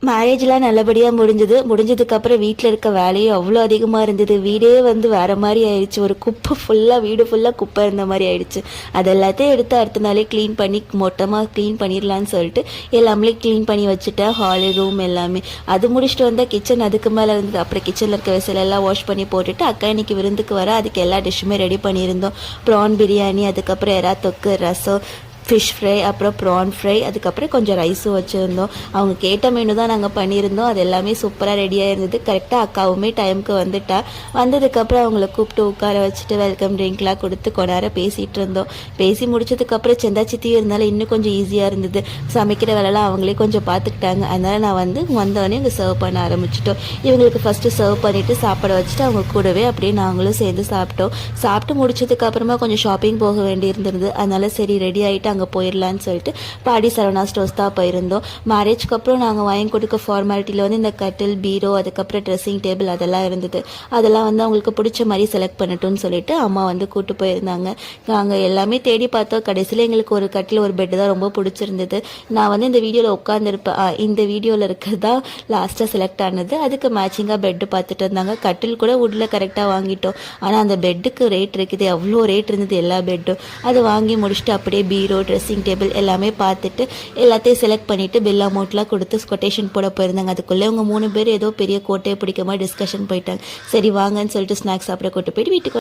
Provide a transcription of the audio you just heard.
மேரேஜ்லாம் நல்லபடியாக முடிஞ்சதுக்கப்புறம் வீட்டில் இருக்க வேலையும் அவ்வளோ அதிகமாக இருந்தது. வீடே வந்து வேறு மாதிரி ஆயிடுச்சு. ஒரு குப்பை ஃபுல்லாக, வீடு ஃபுல்லாக குப்பை இருந்த மாதிரி ஆயிடுச்சு. அது எல்லாத்தையும் எடுத்து அடுத்த நாளே க்ளீன் பண்ணி மொத்தமாக க்ளீன் பண்ணிடலான்னு சொல்லிட்டு எல்லாமே க்ளீன் பண்ணி வச்சுட்டேன். ஹாலு, ரூம் எல்லாமே. அது முடிச்சுட்டு வந்தால் கிச்சன் அதுக்கு மேலே இருந்தது. அப்புறம் கிச்சனில் இருக்க வெசலெல்லாம் வாஷ் பண்ணி போட்டுட்டு அக்கா இன்னைக்கு விருந்துக்கு வர அதுக்கு எல்லா டிஷ்ஷுமே ரெடி பண்ணியிருந்தோம். ப்ரான் பிரியாணி, அதுக்கப்புறம் எறா தொக்கு, ரசம், ஃபிஷ் ஃப்ரை, அப்புறம் ப்ரான் ஃப்ரை, அதுக்கப்புறம் கொஞ்சம் ரைஸும் வச்சுருந்தோம். அவங்க கேட்ட மெனு தான் நாங்கள் பண்ணியிருந்தோம். அது எல்லாமே சூப்பராக ரெடியாக இருந்தது. கரெக்டாக அக்காவுமே டைமுக்கு வந்துட்டா. வந்ததுக்கப்புறம் அவங்கள கூப்பிட்டு உட்கார வச்சுட்டு வெல்கம் ட்ரிங்க்லாம் கொடுத்து கொண்டார பேசிகிட்டு இருந்தோம். பேசி முடிச்சதுக்கப்புறம் சித்தியும் இருந்தாலும் இன்னும் கொஞ்சம் ஈஸியாக இருந்தது. சமைக்கிற வேலைலாம் அவங்களே கொஞ்சம் பார்த்துக்கிட்டாங்க. அதனால் நான் வந்தோடனே இங்கே சர்வ் பண்ண ஆரம்பிச்சிட்டோம். இவங்களுக்கு ஃபஸ்ட்டு சர்வ் பண்ணிவிட்டு சாப்பாடு வச்சுட்டு அவங்க கூடவே அப்படியே நாங்களும் சேர்ந்து சாப்பிட்டோம். சாப்பிட்டு முடிச்சதுக்கப்புறமா கொஞ்சம் ஷாப்பிங் போக வேண்டி இருந்தது. அதனால் சரி ரெடி ஆகிட்டு அங்கே போயிடலான்னு சொல்லிட்டு பாடி சரவணா ஸ்டோர்ஸ் தான் போயிருந்தோம். மேரேஜ்க்கு அப்புறம் நாங்கள் வாங்கி கொடுக்க ஃபார்மாலிட்டியில் வந்து இந்த கட்டில், பீரோ, அதுக்கப்புறம் ட்ரெஸ்ஸிங் டேபிள் அதெல்லாம் இருந்தது. அதெல்லாம் வந்து அவங்களுக்கு பிடிச்ச மாதிரி செலக்ட் பண்ணட்டும்னு சொல்லிட்டு அம்மா வந்து கூப்பிட்டு போயிருந்தாங்க. நாங்கள் எல்லாமே தேடி பார்த்தோம். கடைசியில் எங்களுக்கு ஒரு கட்டில், ஒரு பெட்டு தான் ரொம்ப பிடிச்சிருந்தது. நான் வந்து இந்த வீடியோவில் உட்காந்துருப்பேன். இந்த வீடியோவில் இருக்கிறதா லாஸ்ட்டாக செலக்ட் ஆனது. அதுக்கு மேட்சிங்காக பெட்டு பார்த்துட்டு இருந்தாங்க. கட்டில் கூட வுட்டில் கரெக்டாக வாங்கிட்டோம். ஆனால் அந்த பெட்டுக்கு ரேட் இருக்குது. அவ்வளோ ரேட் இருந்தது எல்லா பெட்டும். அதை வாங்கி முடிச்சுட்டு அப்படியே பீரோ, ட்ரெஸ்ஸிங் டேபிள் எல்லாமே பார்த்துட்டு எல்லாத்தையும் செலக்ட் பண்ணிவிட்டு பில் அமௌண்ட்லாம் கொடுத்து கொட்டேஷன் போட போயிருந்தாங்க. அதுக்குள்ளே அவங்க 3 பேர் ஏதோ பெரிய கோட்டையை பிடிக்க மாதிரி டிஸ்கஷன் போயிட்டாங்க. சரி வாங்கன்னு சொல்லிட்டு ஸ்நாக்ஸ் சாப்பிட கூட்டு போயிட்டு வீட்டுக்கு